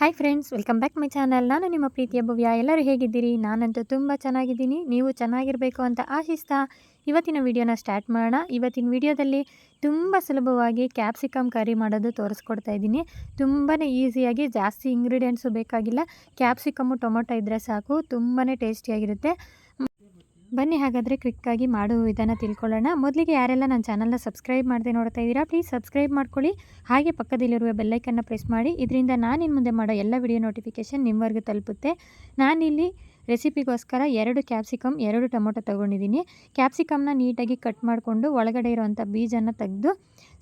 Hi friends, welcome back my channel. ನಾನು ನಿಮ್ಮ ಪ್ರೀತಿಯ ಭವ್ಯ. ಎಲ್ಲರೂ ಹೇಗಿದ್ದೀರಿ? ನಾನಂತೂ ತುಂಬ ಚೆನ್ನಾಗಿದ್ದೀನಿ. ನೀವು ಚೆನ್ನಾಗಿರಬೇಕು ಅಂತ ಆಶಿಸ್ತಾ ಇವತ್ತಿನ ವಿಡಿಯೋನ ಸ್ಟಾರ್ಟ್ ಮಾಡೋಣ. ಇವತ್ತಿನ ವಿಡಿಯೋದಲ್ಲಿ ತುಂಬ ಸುಲಭವಾಗಿ ಕ್ಯಾಪ್ಸಿಕಮ್ ಕರಿ ಮಾಡೋದು ತೋರಿಸ್ಕೊಡ್ತಾ ಇದ್ದೀನಿ. ತುಂಬಾ ಈಸಿಯಾಗಿ, ಜಾಸ್ತಿ ಇಂಗ್ರೀಡಿಯೆಂಟ್ಸು ಬೇಕಾಗಿಲ್ಲ. ಕ್ಯಾಪ್ಸಿಕಮ್ಮು ಟೊಮೊಟೊ ಇದ್ದರೆ ಸಾಕು, ತುಂಬಾ ಟೇಸ್ಟಿಯಾಗಿರುತ್ತೆ. ಬನ್ನಿ ಹಾಗಾದರೆ ಕ್ವಿಕ್ಕಾಗಿ ಮಾಡುವ ವಿಧಾನ ತಿಳ್ಕೊಳ್ಳೋಣ. ಮೊದಲಿಗೆ ಯಾರೆಲ್ಲ ನನ್ನ ಚಾನಲ್ನ ಸಬ್ಸ್ಕ್ರೈಬ್ ಮಾಡದೆ ನೋಡ್ತಾ ಇದ್ದೀರಾ, ಪ್ಲೀಸ್ ಸಬ್ಸ್ಕ್ರೈಬ್ ಮಾಡ್ಕೊಳ್ಳಿ. ಹಾಗೆ ಪಕ್ಕದಲ್ಲಿರುವ ಬೆಲ್ಲೈಕನ್ನ ಪ್ರೆಸ್ ಮಾಡಿ. ಇದರಿಂದ ನಾನು ಇನ್ನು ಮುಂದೆ ಮಾಡೋ ಎಲ್ಲ ವಿಡಿಯೋ ನೋಟಿಫಿಕೇಷನ್ ನಿಮ್ಮವರೆಗೂ ತಲುಪುತ್ತೆ. ನಾನಿಲ್ಲಿ ರೆಸಿಪಿಗೋಸ್ಕರ 2 ಕ್ಯಾಪ್ಸಿಕಮ್ 2 ಟೊಮೊಟೊ ತೊಗೊಂಡಿದ್ದೀನಿ. ಕ್ಯಾಪ್ಸಿಕಮ್ನ ನೀಟಾಗಿ ಕಟ್ ಮಾಡಿಕೊಂಡು ಒಳಗಡೆ ಇರುವಂಥ ಬೀಜನ ತೆಗೆದು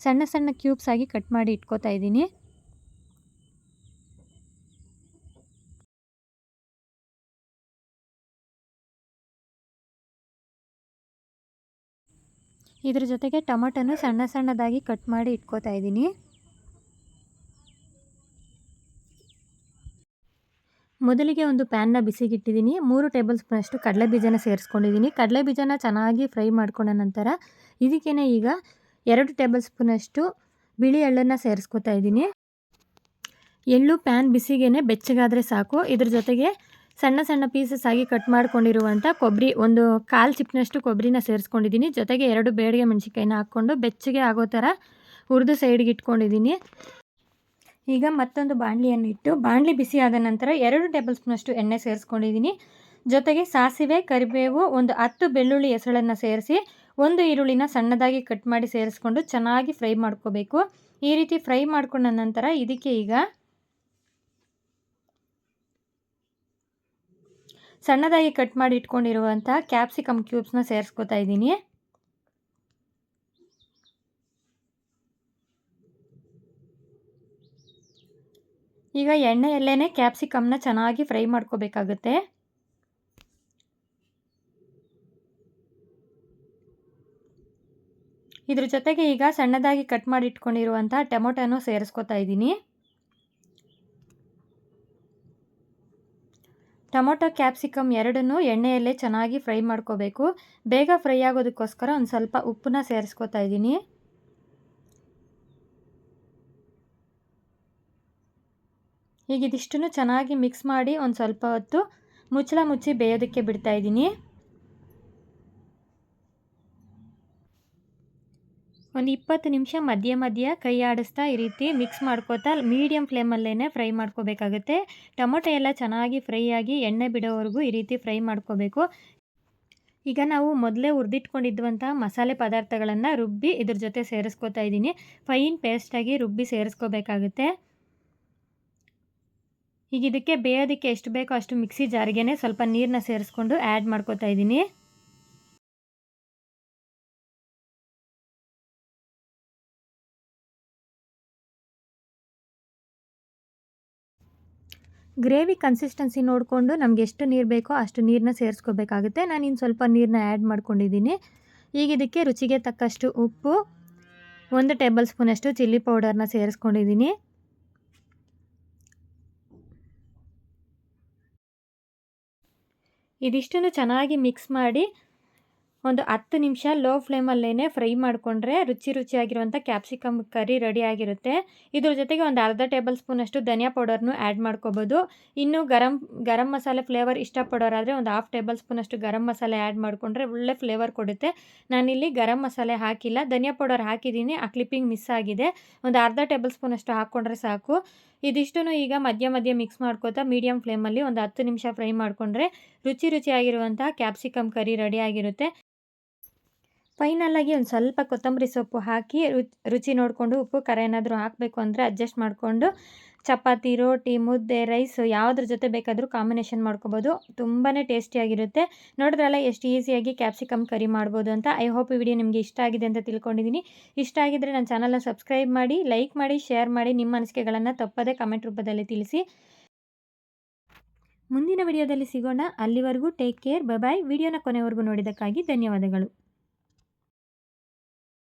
ಸಣ್ಣ ಸಣ್ಣ ಕ್ಯೂಬ್ಸ್ ಆಗಿ ಕಟ್ ಮಾಡಿ ಇಟ್ಕೋತಾ ಇದ್ದೀನಿ. ಇದ್ರ ಜೊತೆಗೆ ಟೊಮೊಟೊನು ಸಣ್ಣ ಸಣ್ಣದಾಗಿ ಕಟ್ ಮಾಡಿ ಇಟ್ಕೋತಾ ಇದ್ದೀನಿ. ಮೊದಲಿಗೆ ಒಂದು ಪ್ಯಾನ್ನ ಬಿಸಿಗಿಟ್ಟಿದ್ದೀನಿ. 3 ಟೇಬಲ್ ಸ್ಪೂನಷ್ಟು ಕಡಲೆಬೀಜನ ಸೇರಿಸ್ಕೊಂಡಿದ್ದೀನಿ. ಕಡಲೆಬೀಜನ ಚೆನ್ನಾಗಿ ಫ್ರೈ ಮಾಡ್ಕೊಂಡ ನಂತರ ಇದಕ್ಕೇ ಈಗ 2 ಟೇಬಲ್ ಸ್ಪೂನಷ್ಟು ಬಿಳಿ ಎಳ್ಳನ್ನು ಸೇರಿಸ್ಕೊತಾ ಇದ್ದೀನಿ. ಎಳ್ಳು ಪ್ಯಾನ್ ಬಿಸಿಗೇನೆ ಬೆಚ್ಚಗಾದರೆ ಸಾಕು. ಇದ್ರ ಜೊತೆಗೆ ಸಣ್ಣ ಸಣ್ಣ ಪೀಸಸ್ ಆಗಿ ಕಟ್ ಮಾಡ್ಕೊಂಡಿರುವಂಥ ಕೊಬ್ಬರಿ, ಒಂದು 1/4 ಚಿಪ್ನಷ್ಟು ಕೊಬ್ಬರಿನ ಸೇರಿಸ್ಕೊಂಡಿದ್ದೀನಿ. ಜೊತೆಗೆ 2 ಬೇಡಿಗೆ ಮೆಣಸಿನ್ಕಾಯಿನ ಹಾಕ್ಕೊಂಡು ಬೆಚ್ಚಗೆ ಆಗೋ ಥರ ಹುರಿದು ಸೈಡ್ಗೆ ಇಟ್ಕೊಂಡಿದ್ದೀನಿ. ಈಗ ಮತ್ತೊಂದು ಬಾಣಲಿಯನ್ನು ಇಟ್ಟು ಬಾಣಲಿ ಬಿಸಿ ಆದ ನಂತರ 2 ಟೇಬಲ್ ಸ್ಪೂನಷ್ಟು ಎಣ್ಣೆ ಸೇರಿಸ್ಕೊಂಡಿದ್ದೀನಿ. ಜೊತೆಗೆ ಸಾಸಿವೆ, ಕರಿಬೇವು, ಒಂದು 10 ಬೆಳ್ಳುಳ್ಳಿ ಎಸಳನ್ನು ಸೇರಿಸಿ ಒಂದು ಈರುಳ್ಳಿನ ಸಣ್ಣದಾಗಿ ಕಟ್ ಮಾಡಿ ಸೇರಿಸ್ಕೊಂಡು ಚೆನ್ನಾಗಿ ಫ್ರೈ ಮಾಡ್ಕೋಬೇಕು. ಈ ರೀತಿ ಫ್ರೈ ಮಾಡ್ಕೊಂಡ ನಂತರ ಇದಕ್ಕೆ ಈಗ ಸಣ್ಣದಾಗಿ ಕಟ್ ಮಾಡಿ ಇಟ್ಕೊಂಡಿರುವಂಥ ಕ್ಯಾಪ್ಸಿಕಮ್ ಕ್ಯೂಬ್ಸ್ನ ಸೇರಿಸ್ಕೊತಾ ಇದ್ದೀನಿ. ಈಗ ಎಣ್ಣೆಯಲ್ಲೇ ಕ್ಯಾಪ್ಸಿಕಮ್ನ ಚೆನ್ನಾಗಿ ಫ್ರೈ ಮಾಡ್ಕೋಬೇಕಾಗುತ್ತೆ. ಇದ್ರ ಜೊತೆಗೆ ಈಗ ಸಣ್ಣದಾಗಿ ಕಟ್ ಮಾಡಿ ಇಟ್ಕೊಂಡಿರುವಂಥ ಟೊಮೊಟೊನೂ ಸೇರಿಸ್ಕೊತಾ ಇದ್ದೀನಿ. ಟೊಮೊಟೊ, ಕ್ಯಾಪ್ಸಿಕಮ್ ಎರಡನ್ನೂ ಎಣ್ಣೆಯಲ್ಲೇ ಚೆನ್ನಾಗಿ ಫ್ರೈ ಮಾಡ್ಕೋಬೇಕು. ಬೇಗ ಫ್ರೈ ಆಗೋದಕ್ಕೋಸ್ಕರ ಒಂದು ಸ್ವಲ್ಪ ಉಪ್ಪನ್ನ ಸೇರಿಸ್ಕೊತಾ ಇದ್ದೀನಿ. ಈಗ ಇದಿಷ್ಟನ್ನು ಚೆನ್ನಾಗಿ ಮಿಕ್ಸ್ ಮಾಡಿ ಒಂದು ಸ್ವಲ್ಪ ಹೊತ್ತು ಮುಚ್ಚಳ ಮುಚ್ಚಿ ಬೇಯೋದಕ್ಕೆ ಬಿಡ್ತಾ ಇದ್ದೀನಿ. ಒಂದು 20 ನಿಮಿಷ ಮಧ್ಯ ಮಧ್ಯ ಕೈ ಆಡಿಸ್ತಾ ಈ ರೀತಿ ಮಿಕ್ಸ್ ಮಾಡ್ಕೋತಾ ಮೀಡಿಯಮ್ ಫ್ಲೇಮಲ್ಲೇ ಫ್ರೈ ಮಾಡ್ಕೋಬೇಕಾಗುತ್ತೆ. ಟೊಮೊಟೊ ಎಲ್ಲ ಚೆನ್ನಾಗಿ ಫ್ರೈ ಆಗಿ ಎಣ್ಣೆ ಬಿಡೋವರೆಗೂ ಈ ರೀತಿ ಫ್ರೈ ಮಾಡ್ಕೋಬೇಕು. ಈಗ ನಾವು ಮೊದಲೇ ಹುರಿದಿಟ್ಕೊಂಡಿದ್ದಂಥ ಮಸಾಲೆ ಪದಾರ್ಥಗಳನ್ನು ರುಬ್ಬಿ ಇದ್ರ ಜೊತೆ ಸೇರಿಸ್ಕೋತಾ ಇದ್ದೀನಿ. ಫೈನ್ ಪೇಸ್ಟಾಗಿ ರುಬ್ಬಿ ಸೇರಿಸ್ಕೋಬೇಕಾಗುತ್ತೆ. ಈಗ ಇದಕ್ಕೆ ಬೇಯೋದಕ್ಕೆ ಎಷ್ಟು ಬೇಕೋ ಅಷ್ಟು ಮಿಕ್ಸಿ ಜಾರಿಗೇ ಸ್ವಲ್ಪ ನೀರನ್ನ ಸೇರಿಸ್ಕೊಂಡು ಆ್ಯಡ್ ಮಾಡ್ಕೋತಾ ಇದ್ದೀನಿ. ಗ್ರೇವಿ ಕನ್ಸಿಸ್ಟೆನ್ಸಿ ನೋಡಿಕೊಂಡು ನಮಗೆ ಎಷ್ಟು ನೀರು ಬೇಕೋ ಅಷ್ಟು ನೀರನ್ನ ಸೇರಿಸ್ಕೋಬೇಕಾಗುತ್ತೆ. ನಾನು ಇನ್ನು ಸ್ವಲ್ಪ ನೀರನ್ನ ಆ್ಯಡ್ ಮಾಡ್ಕೊಂಡಿದ್ದೀನಿ. ಈಗ ಇದಕ್ಕೆ ರುಚಿಗೆ ತಕ್ಕಷ್ಟು ಉಪ್ಪು, 1 ಟೇಬಲ್ ಸ್ಪೂನಷ್ಟು ಚಿಲ್ಲಿ ಪೌಡರ್ನ ಸೇರಿಸ್ಕೊಂಡಿದ್ದೀನಿ. ಇದಿಷ್ಟನ್ನು ಚೆನ್ನಾಗಿ ಮಿಕ್ಸ್ ಮಾಡಿ ಒಂದು 10 ನಿಮಿಷ ಲೋ ಫ್ಲೇಮಲ್ಲೇ ಫ್ರೈ ಮಾಡಿಕೊಂಡ್ರೆ ರುಚಿಯಾಗಿರುವಂಥ ಕ್ಯಾಪ್ಸಿಕಮ್ ಕರಿ ರೆಡಿ ಆಗಿರುತ್ತೆ. ಇದ್ರ ಜೊತೆಗೆ ಒಂದು ಅರ್ಧ ಟೇಬಲ್ ಸ್ಪೂನಷ್ಟು ಧನಿಯಾ ಪೌಡರ್ನು ಆ್ಯಡ್ ಮಾಡ್ಕೋಬೋದು. ಇನ್ನು ಗರಂ ಮಸಾಲೆ ಫ್ಲೇವರ್ ಇಷ್ಟಪಡೋರಾದರೆ ಒಂದು 1/2 ಟೇಬಲ್ ಸ್ಪೂನಷ್ಟು ಗರಂ ಮಸಾಲೆ ಆ್ಯಡ್ ಮಾಡಿಕೊಂಡ್ರೆ ಒಳ್ಳೆ ಫ್ಲೇವರ್ ಕೊಡುತ್ತೆ. ನಾನಿಲ್ಲಿ ಗರಂ ಮಸಾಲೆ ಹಾಕಿಲ್ಲ, ಧನಿಯಾ ಪೌಡರ್ ಹಾಕಿದ್ದೀನಿ. ಆ ಕ್ಲಿಪ್ಪಿಂಗ್ ಮಿಸ್ ಆಗಿದೆ. ಒಂದು ಅರ್ಧ ಟೇಬಲ್ ಸ್ಪೂನಷ್ಟು ಹಾಕ್ಕೊಂಡ್ರೆ ಸಾಕು. ಇದಿಷ್ಟನ್ನು ಈಗ ಮಧ್ಯ ಮಧ್ಯ ಮಿಕ್ಸ್ ಮಾಡ್ಕೋತಾ ಮೀಡಿಯಮ್ ಫ್ಲೇಮಲ್ಲಿ ಒಂದು 10 ನಿಮಿಷ ಫ್ರೈ ಮಾಡಿಕೊಂಡ್ರೆ ರುಚಿಯಾಗಿರುವಂಥ ಕ್ಯಾಪ್ಸಿಕಮ್ ಕರಿ ರೆಡಿ ಆಗಿರುತ್ತೆ. ಫೈನಲಾಗಿ ಒಂದು ಸ್ವಲ್ಪ ಕೊತ್ತಂಬರಿ ಸೊಪ್ಪು ಹಾಕಿ ರುಚಿ ನೋಡಿಕೊಂಡು ಉಪ್ಪು ಖಾರ ಏನಾದರೂ ಹಾಕಬೇಕು ಅಂದರೆ ಅಡ್ಜಸ್ಟ್ ಮಾಡಿಕೊಂಡು ಚಪಾತಿ, ರೋಟಿ, ಮುದ್ದೆ, ರೈಸು ಯಾವುದ್ರ ಜೊತೆ ಬೇಕಾದರೂ ಕಾಂಬಿನೇಷನ್ ಮಾಡ್ಕೋಬೋದು. ತುಂಬಾ ಟೇಸ್ಟಿಯಾಗಿರುತ್ತೆ. ನೋಡಿದ್ರಲ್ಲ ಎಷ್ಟು ಈಸಿಯಾಗಿ ಕ್ಯಾಪ್ಸಿಕಮ್ ಕರಿ ಮಾಡ್ಬೋದು ಅಂತ. ಐ ಹೋಪ್ ಈ ವಿಡಿಯೋ ನಿಮಗೆ ಇಷ್ಟ ಆಗಿದೆ ಅಂತ ತಿಳ್ಕೊಂಡಿದ್ದೀನಿ. ಇಷ್ಟ ಆಗಿದ್ದರೆ ನನ್ನ ಚಾನಲ್ನ ಸಬ್ಸ್ಕ್ರೈಬ್ ಮಾಡಿ, ಲೈಕ್ ಮಾಡಿ, ಶೇರ್ ಮಾಡಿ. ನಿಮ್ಮ ಅನಿಸಿಕೆಗಳನ್ನು ತಪ್ಪದೇ ಕಮೆಂಟ್ ರೂಪದಲ್ಲಿ ತಿಳಿಸಿ. ಮುಂದಿನ ವಿಡಿಯೋದಲ್ಲಿ ಸಿಗೋಣ. ಅಲ್ಲಿವರೆಗೂ ಟೇಕ್ ಕೇರ್, ಬಾಯ್. ವಿಡಿಯೋನ ಕೊನೆವರೆಗೂ ನೋಡಿದ್ದಕ್ಕಾಗಿ ಧನ್ಯವಾದಗಳು.